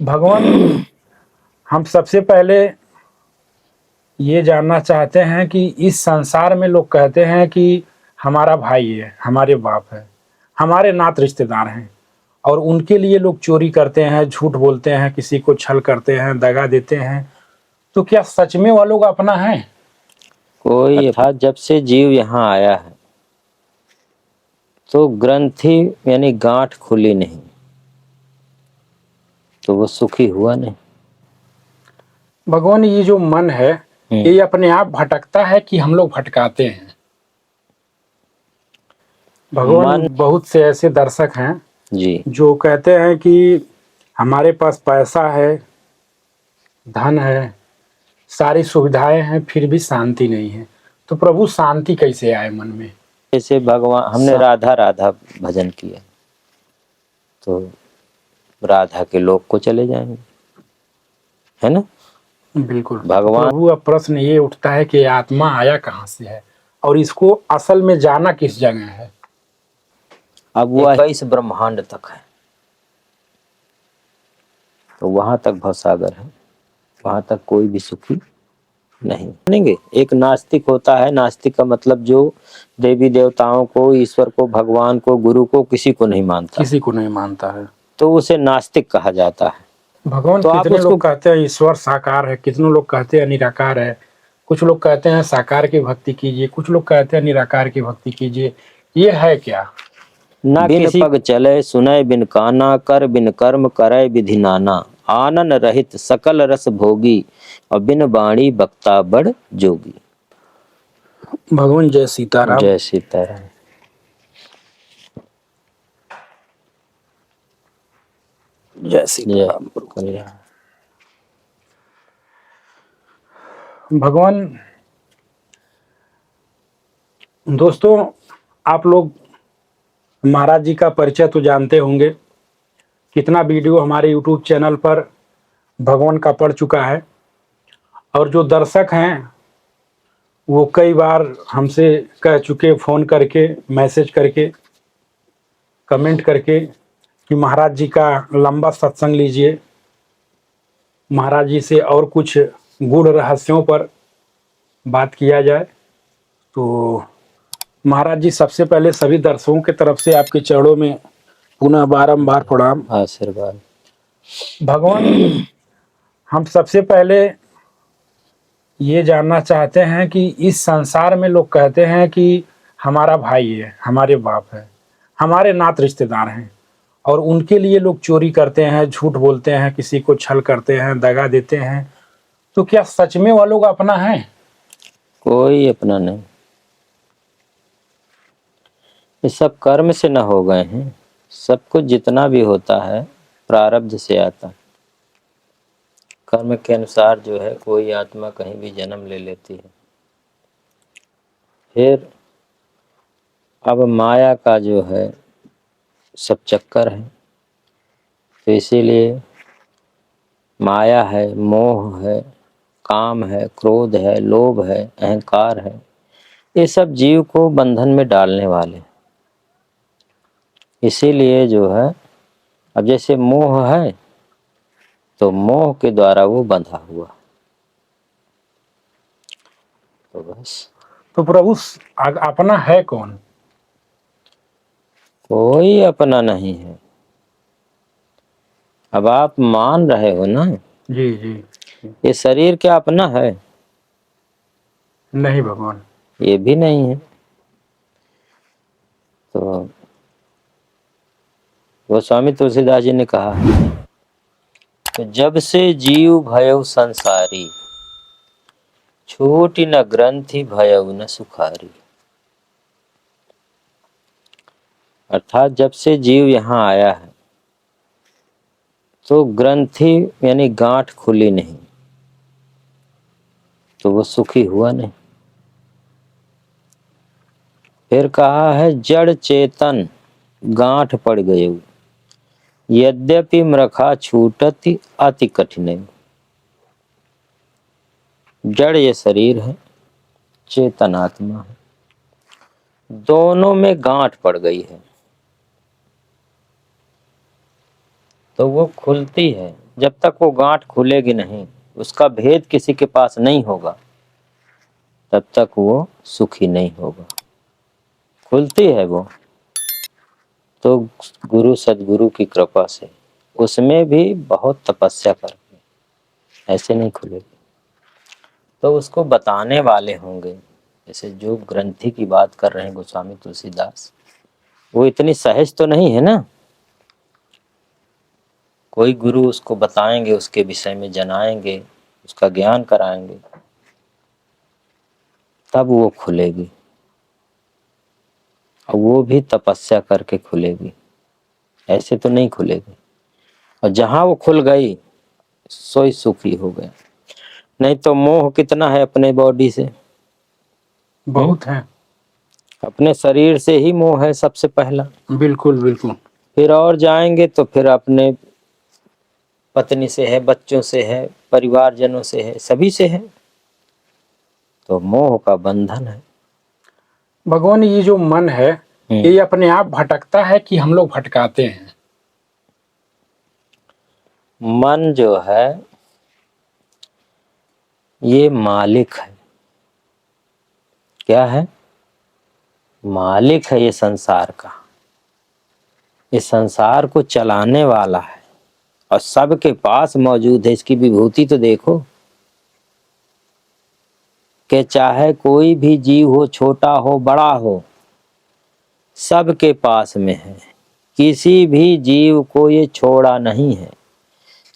भगवान, हम सबसे पहले ये जानना चाहते हैं कि इस संसार में लोग कहते हैं कि हमारा भाई है, हमारे बाप है, हमारे नात रिश्तेदार हैं, और उनके लिए लोग चोरी करते हैं, झूठ बोलते हैं, किसी को छल करते हैं, दगा देते हैं। तो क्या सच में वो लोग अपना है? कोई अर्थात जब से जीव यहाँ आया है तो ग्रंथि यानी गांठ खुली नहीं, तो वो सुखी हुआ नहीं। भगवान, ये जो मन है ये अपने आप भटकता है कि हम लोग भटकाते हैं? भगवान, बहुत से ऐसे दर्शक हैं जी जो कहते हैं कि हमारे पास पैसा है, धन है, सारी सुविधाएं हैं, फिर भी शांति नहीं है। तो प्रभु, शांति कैसे आए मन में? जैसे भगवान, हमने राधा राधा भजन किया तो राधा के लोक को चले जाएंगे, है ना? बिल्कुल भगवान। प्रभु, अब प्रश्न ये उठता है कि आत्मा आया कहाँ से है और इसको असल में जाना किस जगह है? अब वह इस ब्रह्मांड तक है, तो वहां तक भवसागर है, वहां तक कोई भी सुखी नहीं बनेंगे। एक नास्तिक होता है, नास्तिक का मतलब जो देवी देवताओं को, ईश्वर को, भगवान को, गुरु को, किसी को नहीं मानता, किसी को नहीं मानता है, तो उसे नास्तिक कहा जाता है। भगवान, तो कितने लोग कहते हैं ईश्वर साकार है, कितने लोग कहते हैं निराकार है, कुछ लोग कहते हैं साकार की भक्ति कीजिए, कुछ लोग कहते हैं निराकार की भक्ति कीजिए। ये है क्या? ना बिन पग चले सुनय बिन काना, कर बिन कर्म करय विधि नाना, आनन रहित सकल रस भोगी, और बिन बाणी बक्ता बड़ जोगी। भगवान, जय सीताराम। जय सीताराम। जय सीताराम। भगवान, दोस्तों, आप लोग महाराज जी का परिचय तो जानते होंगे। कितना वीडियो हमारे YouTube चैनल पर भगवान का पड़ चुका है, और जो दर्शक हैं वो कई बार हमसे कह चुके, फ़ोन करके, मैसेज करके, कमेंट करके कि महाराज जी का लंबा सत्संग लीजिए, महाराज जी से और कुछ गूढ़ रहस्यों पर बात किया जाए। तो महाराज जी, सबसे पहले सभी दर्शकों की तरफ से आपके चरणों में पुनः बारंबार प्रणाम, आशीर्वाद। भगवान, हम सबसे पहले ये जानना चाहते हैं कि इस संसार में लोग कहते हैं कि हमारा भाई है, हमारे बाप है, हमारे नात रिश्तेदार हैं, और उनके लिए लोग चोरी करते हैं, झूठ बोलते हैं, किसी को छल करते हैं, दगा देते हैं। तो क्या सच में वो लोग अपना है? कोई अपना नहीं, ये सब कर्म से न हो गए हैं। सब कुछ जितना भी होता है प्रारब्ध से आता है। कर्म के अनुसार जो है कोई आत्मा कहीं भी जन्म ले लेती है। फिर अब माया का जो है सब चक्कर है, तो इसीलिए माया है, मोह है, काम है, क्रोध है, लोभ है, अहंकार है, ये सब जीव को बंधन में डालने वाले। इसीलिए जो है, अब जैसे मोह है तो मोह के द्वारा वो बंधा हुआ, तो बस। तो प्रभु, अपना है कौन? कोई अपना नहीं है। अब आप मान रहे हो ना, जी जी। ये शरीर क्या अपना है? नहीं भगवान, ये भी नहीं है। तो वो स्वामी तुलसीदास जी ने कहा, तो जब से जीव भयउ संसारी, छूटी न ग्रंथि भयउ न सुखारी। अर्थात जब से जीव यहाँ आया है तो ग्रंथि यानी गांठ खुली नहीं, तो वो सुखी हुआ नहीं। फिर कहा है, जड़ चेतन गांठ पड़ गए, यद्यपि मृखा छूटति अति कठिन। जड़ ये शरीर है, चेतन आत्मा है, दोनों में गांठ पड़ गई है, तो वो खुलती है जब तक वो गांठ खुलेगी नहीं, उसका भेद किसी के पास नहीं होगा, तब तक वो सुखी नहीं होगा। खुलती है वो तो गुरु सदगुरु की कृपा से, उसमें भी बहुत तपस्या करके, ऐसे नहीं खुलेगी। तो उसको बताने वाले होंगे, जैसे जो ग्रंथि की बात कर रहे हैं गोस्वामी तुलसीदास, वो इतनी सहज तो नहीं है ना। कोई गुरु उसको बताएंगे, उसके विषय में जनाएंगे, उसका ज्ञान कराएंगे, तब वो खुलेगी, और वो भी तपस्या करके खुलेगी, ऐसे तो नहीं खुलेगी। और जहां वो खुल गई सोई सुखी हो गया। नहीं तो मोह कितना है अपने बॉडी से, बहुत है। अपने शरीर से ही मोह है सबसे पहला। बिल्कुल बिल्कुल। फिर और जाएंगे तो फिर अपने पत्नी से है, बच्चों से है, परिवारजनों से है, सभी से है। तो मोह का बंधन है। भगवान, ये जो मन है ये अपने आप भटकता है कि हम लोग भटकाते हैं? मन जो है ये मालिक है। क्या है? मालिक है ये संसार का। ये संसार को चलाने वाला है और सबके पास मौजूद है। इसकी विभूति तो देखो कि चाहे कोई भी जीव हो, छोटा हो बड़ा हो, सबके पास में है। किसी भी जीव को ये छोड़ा नहीं है।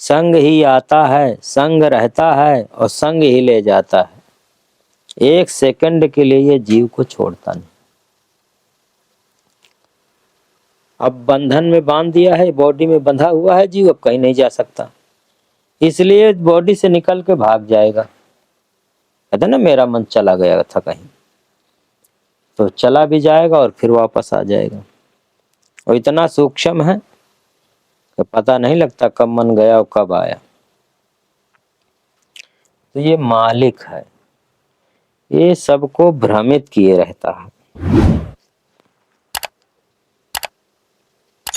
संग ही आता है, संग रहता है और संग ही ले जाता है। एक सेकंड के लिए ये जीव को छोड़ता नहीं। अब बंधन में बांध दिया है, बॉडी में बंधा हुआ है जीव, अब कहीं नहीं जा सकता, इसलिए बॉडी से निकल के भाग जाएगा। कहते ना मेरा मन चला गया था कहीं, तो चला भी जाएगा और फिर वापस आ जाएगा। और इतना सूक्ष्म है कि पता नहीं लगता कब मन गया और कब आया। तो ये मालिक है, ये सबको भ्रमित किए रहता है,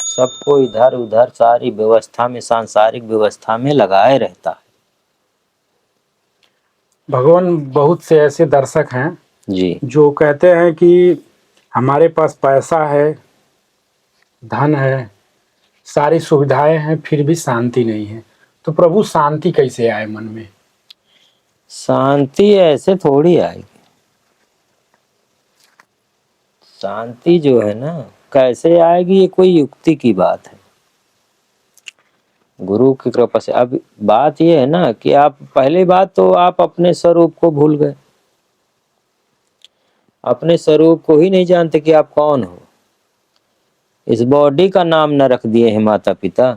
सबको इधर उधर सारी व्यवस्था में, सांसारिक व्यवस्था में लगाए रहता है। भगवान, बहुत से ऐसे दर्शक हैं जी जो कहते हैं कि हमारे पास पैसा है, धन है, सारी सुविधाएं हैं, फिर भी शांति नहीं है। तो प्रभु, शांति कैसे आए मन में? शांति ऐसे थोड़ी आएगी। शांति जो है ना, कैसे आएगी, ये कोई युक्ति की बात है। गुरु की कृपा से। अब बात ये है ना कि आप, पहली बात तो आप अपने स्वरूप को भूल गए, अपने स्वरूप को ही नहीं जानते कि आप कौन हो। इस बॉडी का नाम न रख दिए हैं माता पिता,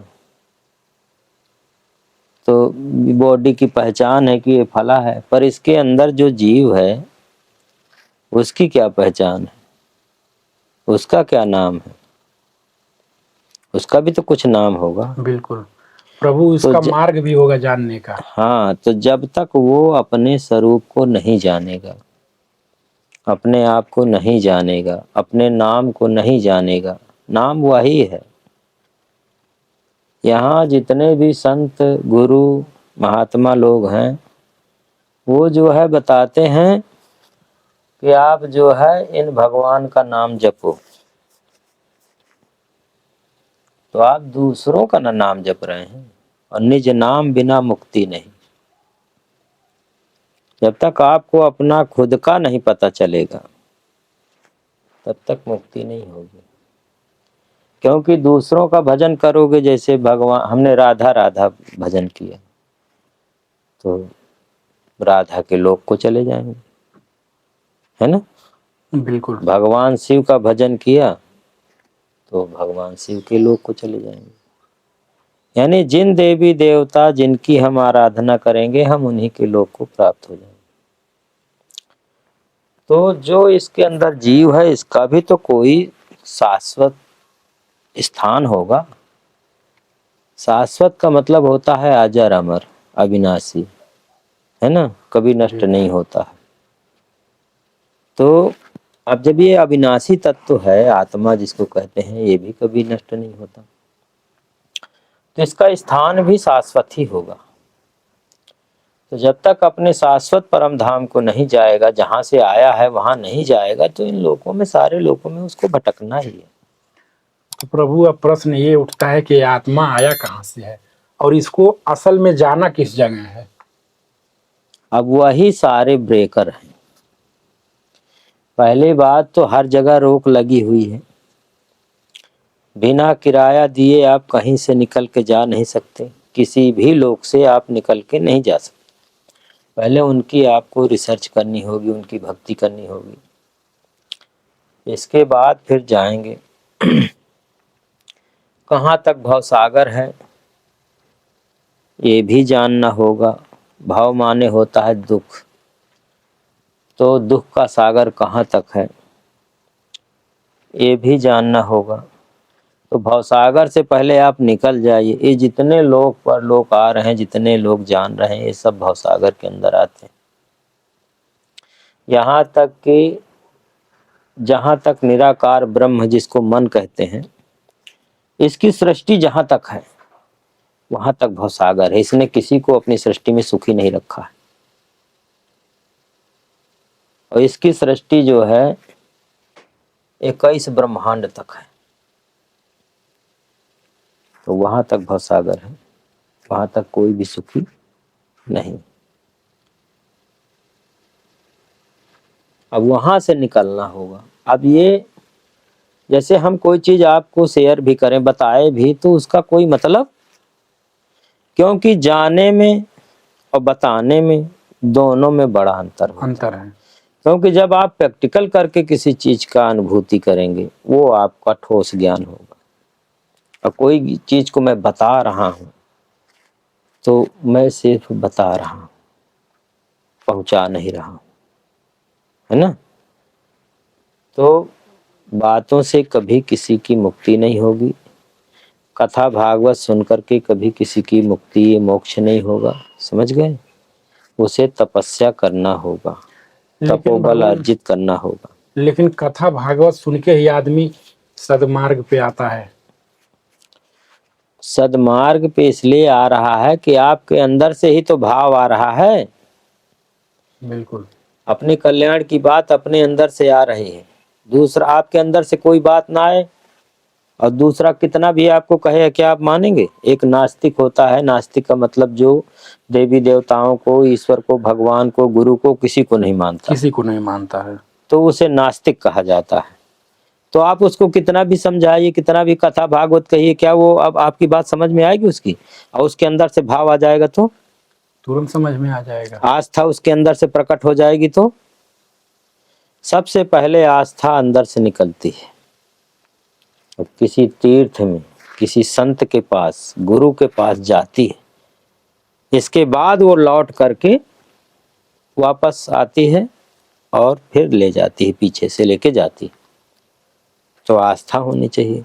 तो बॉडी की पहचान है कि ये फला है, पर इसके अंदर जो जीव है उसकी क्या पहचान है, उसका क्या नाम है? उसका भी तो कुछ नाम होगा। बिल्कुल प्रभु, इसका मार्ग भी होगा जानने का। हाँ, तो जब तक वो अपने स्वरूप को नहीं जानेगा, अपने आप को नहीं जानेगा, अपने नाम को नहीं जानेगा, नाम वही है। यहाँ जितने भी संत गुरु महात्मा लोग हैं, वो जो है बताते हैं कि आप जो है इन भगवान का नाम जपो। तो आप दूसरों का ना नाम जप रहे हैं, और निज नाम बिना मुक्ति नहीं। जब तक आपको अपना खुद का नहीं पता चलेगा, तब तक मुक्ति नहीं होगी। क्योंकि दूसरों का भजन करोगे, जैसे भगवान, हमने राधा राधा भजन किया तो राधा के लोक को चले जाएंगे, है ना। बिल्कुल। भगवान शिव का भजन किया तो भगवान शिव के लोक को चले जाएंगे। यानी जिन देवी देवता जिनकी हम आराधना करेंगे, हम उन्हीं के लोक को प्राप्त हो जाएंगे। तो जो इसके अंदर जीव है, इसका भी तो कोई शाश्वत स्थान होगा। शाश्वत का मतलब होता है अजर अमर अविनाशी, है ना, कभी नष्ट नहीं होता है। तो अब जब ये अविनाशी तत्व है, आत्मा जिसको कहते हैं, ये भी कभी नष्ट नहीं होता, तो इसका स्थान भी शाश्वत ही होगा। तो जब तक अपने शाश्वत परम धाम को नहीं जाएगा, जहाँ से आया है वहाँ नहीं जाएगा, तो इन लोकों में, सारे लोकों में उसको भटकना ही है। तो प्रभु अब प्रश्न ये उठता है कि आत्मा आया कहाँ से है और इसको असल में जाना किस जगह है। अब वही सारे ब्रेकर हैं। पहली बात तो हर जगह रोक लगी हुई है। बिना किराया दिए आप कहीं से निकल के जा नहीं सकते, किसी भी लोक से आप निकल के नहीं जा सकते। पहले उनकी आपको रिसर्च करनी होगी, उनकी भक्ति करनी होगी, इसके बाद फिर जाएंगे। कहाँ तक भवसागर है ये भी जानना होगा। भाव माने होता है दुख, तो दुख का सागर कहाँ तक है ये भी जानना होगा। तो भवसागर से पहले आप निकल जाइए। ये जितने लोग पर लोग आ रहे हैं, जितने लोग जान रहे हैं, ये सब भवसागर के अंदर आते हैं। यहाँ तक कि जहाँ तक निराकार ब्रह्म जिसको मन कहते हैं, इसकी सृष्टि जहाँ तक है वहाँ तक भवसागर है। इसने किसी को अपनी सृष्टि में सुखी नहीं रखा है। और इसकी सृष्टि जो है 21 ब्रह्मांड तक है, तो वहां तक भवसागर है, वहां तक कोई भी सुखी नहीं। अब वहां से निकलना होगा। अब ये जैसे हम कोई चीज आपको शेयर भी करें, बताए भी, तो उसका कोई मतलब, क्योंकि जाने में और बताने में दोनों में बड़ा अंतर है। क्योंकि जब आप प्रैक्टिकल करके किसी चीज का अनुभूति करेंगे वो आपका ठोस ज्ञान होगा। और कोई चीज को मैं बता रहा हूं तो मैं सिर्फ बता रहा हूं, पहुंचा नहीं रहा हूं, है ना। तो बातों से कभी किसी की मुक्ति नहीं होगी। कथा भागवत सुनकर के कभी किसी की मुक्ति मोक्ष नहीं होगा, समझ गए। उसे तपस्या करना होगा, तपोबल अर्जित करना होगा। लेकिन कथा भागवत सुन के ही आदमी सदमार्ग पे आता है। सदमार्ग पे इसलिए आ रहा है कि आपके अंदर से ही तो भाव आ रहा है। बिल्कुल, अपने कल्याण की बात अपने अंदर से आ रही है। दूसरा आपके अंदर से कोई बात ना आए और दूसरा कितना भी आपको कहे, क्या आप मानेंगे। एक नास्तिक होता है, नास्तिक का मतलब जो देवी देवताओं को, ईश्वर को, भगवान को, गुरु को, किसी को नहीं मानता, किसी को नहीं मानता है, तो उसे नास्तिक कहा जाता है। तो आप उसको कितना भी समझाइए, कितना भी कथा भागवत कहिए, क्या वो अब आपकी बात समझ में आएगी उसकी? और उसके अंदर से भाव आ जाएगा तो तुरंत समझ में आ जाएगा। आस्था उसके अंदर से प्रकट हो जाएगी। तो सबसे पहले आस्था अंदर से निकलती है। और किसी तीर्थ में, किसी संत के पास, गुरु के पास जाती है, इसके बाद वो लौट करके वापस आती है और फिर ले जाती है, पीछे से लेके जाती है। तो आस्था होनी चाहिए,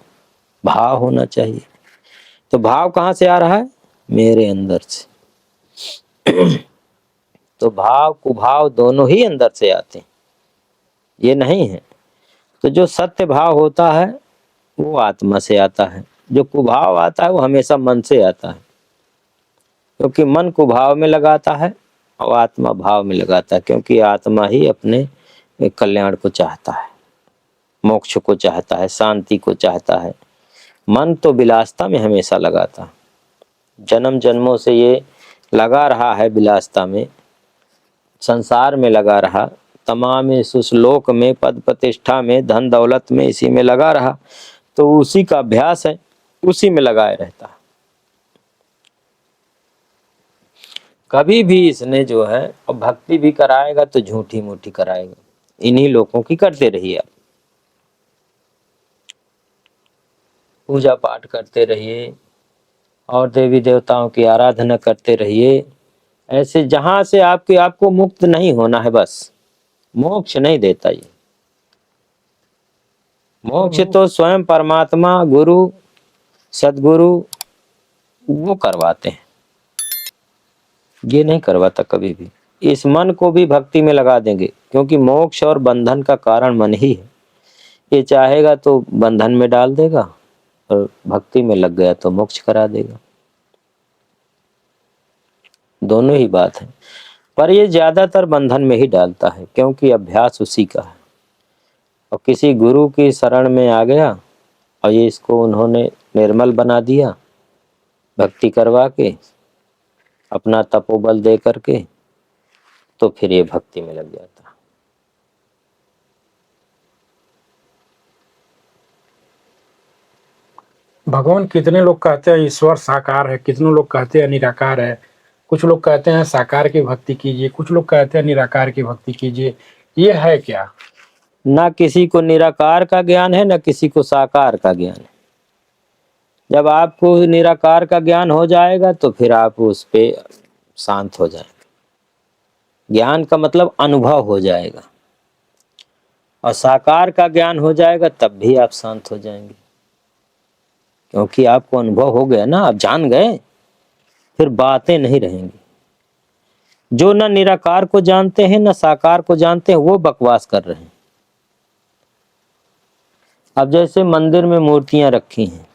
भाव होना चाहिए। तो भाव कहाँ से आ रहा है? मेरे अंदर से। तो भाव कुभाव दोनों ही अंदर से आते हैं, ये नहीं है। तो जो सत्य भाव होता है वो आत्मा से आता है, जो कुभाव आता है वो हमेशा मन से आता है। क्योंकि मन कुभाव में लगाता है और आत्मा भाव में लगाता है, क्योंकि आत्मा ही अपने कल्याण को चाहता है, मोक्ष को चाहता है, शांति को चाहता है। मन तो विलासता में हमेशा लगाता है, जन्म जन्मों से ये लगा रहा है विलासता में, संसार में लगा रहा, तमाम इस लोक में, पद प्रतिष्ठा में, धन दौलत में, इसी में लगा रहा। तो उसी का अभ्यास है, उसी में लगाए रहता है। कभी भी इसने जो है, और भक्ति भी कराएगा तो झूठी मूठी कराएगा। इन्हीं लोगों की करते रहिए आप, पूजा पाठ करते रहिए और देवी देवताओं की आराधना करते रहिए। ऐसे जहां से आपको मुक्त नहीं होना है, बस मोक्ष नहीं देता ये। मोक्ष तो स्वयं परमात्मा, गुरु, सदगुरु वो करवाते हैं, ये नहीं करवाता कभी भी। इस मन को भी भक्ति में लगा देंगे, क्योंकि मोक्ष और बंधन का कारण मन ही है। ये चाहेगा तो बंधन में डाल देगा और भक्ति में लग गया तो मोक्ष करा देगा। दोनों ही बात है, पर ये ज्यादातर बंधन में ही डालता है, क्योंकि अभ्यास उसी का है। और किसी गुरु की शरण में आ गया और ये इसको उन्होंने निर्मल बना दिया भक्ति करवा के, अपना तपोबल दे करके, तो फिर ये भक्ति में लग जाता। भगवान कितने लोग कहते हैं ईश्वर साकार है, कितने लोग कहते हैं निराकार है, कुछ लोग कहते हैं साकार की भक्ति कीजिए, कुछ लोग कहते हैं निराकार की भक्ति कीजिए। ये है क्या? ना किसी को निराकार का ज्ञान है, ना किसी को साकार का ज्ञान है। जब आपको निराकार का ज्ञान हो जाएगा तो फिर आप उस पे शांत हो जाएंगे। ज्ञान का मतलब अनुभव हो जाएगा, और साकार का ज्ञान हो जाएगा तब भी आप शांत हो जाएंगे, क्योंकि आपको अनुभव हो गया ना, आप जान गए, फिर बातें नहीं रहेंगी। जो न निराकार को जानते हैं न साकार को जानते हैं, वो बकवास कर रहे हैं। अब जैसे मंदिर में मूर्तियां रखी हैं,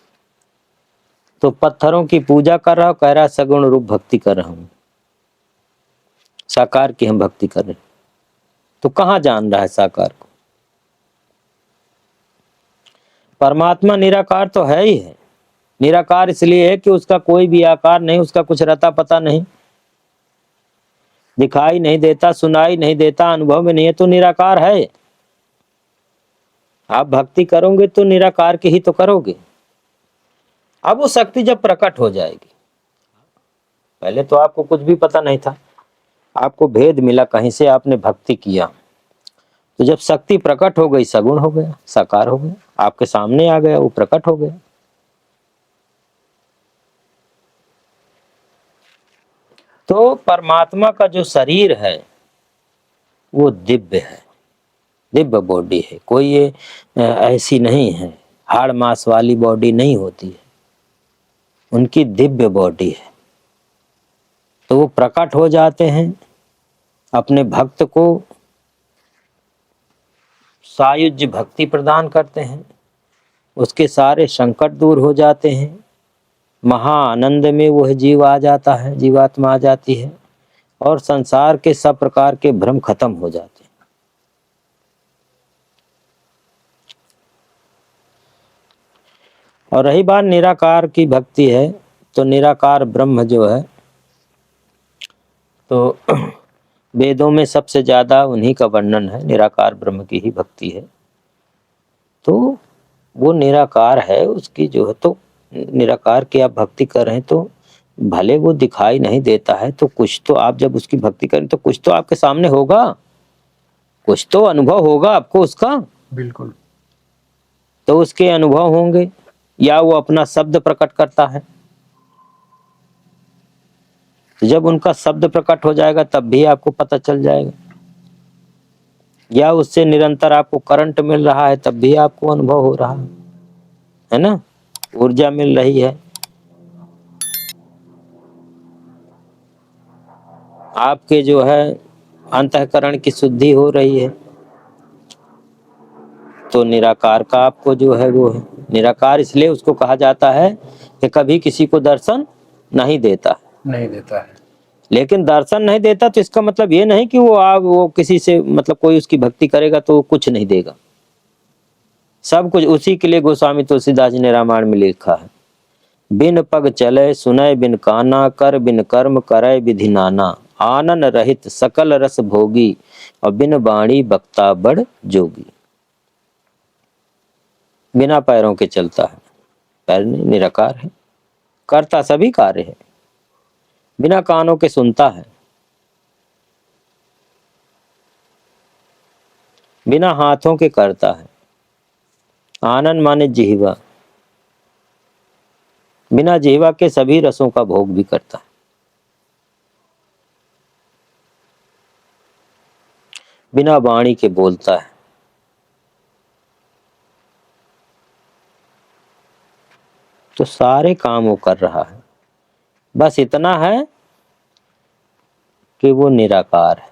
तो पत्थरों की पूजा कर रहा हूं, कह रहा सगुण रूप भक्ति कर रहा हूं, साकार की हम भक्ति कर रहे हैं, तो कहां जान रहा है साकार को? परमात्मा निराकार तो है ही है। निराकार इसलिए है कि उसका कोई भी आकार नहीं, उसका कुछ रता पता नहीं, दिखाई नहीं देता, सुनाई नहीं देता, अनुभव में नहीं है, तो निराकार है। आप भक्ति करोगे तो निराकार की ही तो करोगे। अब वो शक्ति जब प्रकट हो जाएगी, पहले तो आपको कुछ भी पता नहीं था, आपको भेद मिला, कहीं से आपने भक्ति किया, तो जब शक्ति प्रकट हो गई, सगुण हो गया, साकार हो गया, आपके सामने आ गया, वो प्रकट हो गया। तो परमात्मा का जो शरीर है वो दिव्य है, दिव्य बॉडी है। कोई ये ऐसी नहीं है, हाड़ मांस वाली बॉडी नहीं होती है, उनकी दिव्य बॉडी है। तो वो प्रकट हो जाते हैं, अपने भक्त को सायुज्य भक्ति प्रदान करते हैं, उसके सारे संकट दूर हो जाते हैं, महा आनंद में वह जीव आ जाता है, जीवात्मा आ जाती है, और संसार के सब प्रकार के भ्रम खत्म हो जाते हैं। और रही बात निराकार की भक्ति है, तो निराकार ब्रह्म जो है, तो वेदों में सबसे ज्यादा उन्हीं का वर्णन है, निराकार ब्रह्म की ही भक्ति है। तो वो निराकार है, उसकी जो है, तो निराकार की आप भक्ति कर रहे हैं, तो भले वो दिखाई नहीं देता है, तो कुछ तो आप जब उसकी भक्ति करें तो कुछ तो आपके सामने होगा, कुछ तो अनुभव होगा आपको उसका। बिल्कुल। तो उसके अनुभव होंगे, या वो अपना शब्द प्रकट करता है, तो जब उनका शब्द प्रकट हो जाएगा तब भी आपको पता चल जाएगा, या उससे निरंतर आपको करंट मिल रहा है तब भी आपको अनुभव हो रहा है ना, ऊर्जा मिल रही है, आपके जो है अंतःकरण की शुद्धि हो रही है। तो निराकार का आपको जो है वो है। निराकार इसलिए उसको कहा जाता है कि कभी किसी को दर्शन नहीं देता है। लेकिन दर्शन नहीं देता तो इसका मतलब ये नहीं कि वो किसी से, मतलब कोई उसकी भक्ति करेगा तो वो कुछ नहीं देगा, सब कुछ उसी के लिए। गोस्वामी तुलसीदास जी ने रामायण में लिखा है, बिन पग चले सुनय बिन काना, कर बिन कर्म करय विधि नाना, आनन रहित सकल रस भोगी, और बिन बाणी बक्ता बड़ जोगी। बिना पैरों के चलता है, पैर नहीं, निराकार है, करता सभी कार्य है, बिना कानों के सुनता है, बिना हाथों के करता है, आनंद माने जिह्वा, बिना जिह्वा के सभी रसों का भोग भी करता है, बिना वाणी के बोलता है। तो सारे काम वो कर रहा है, बस इतना है कि वो निराकार है।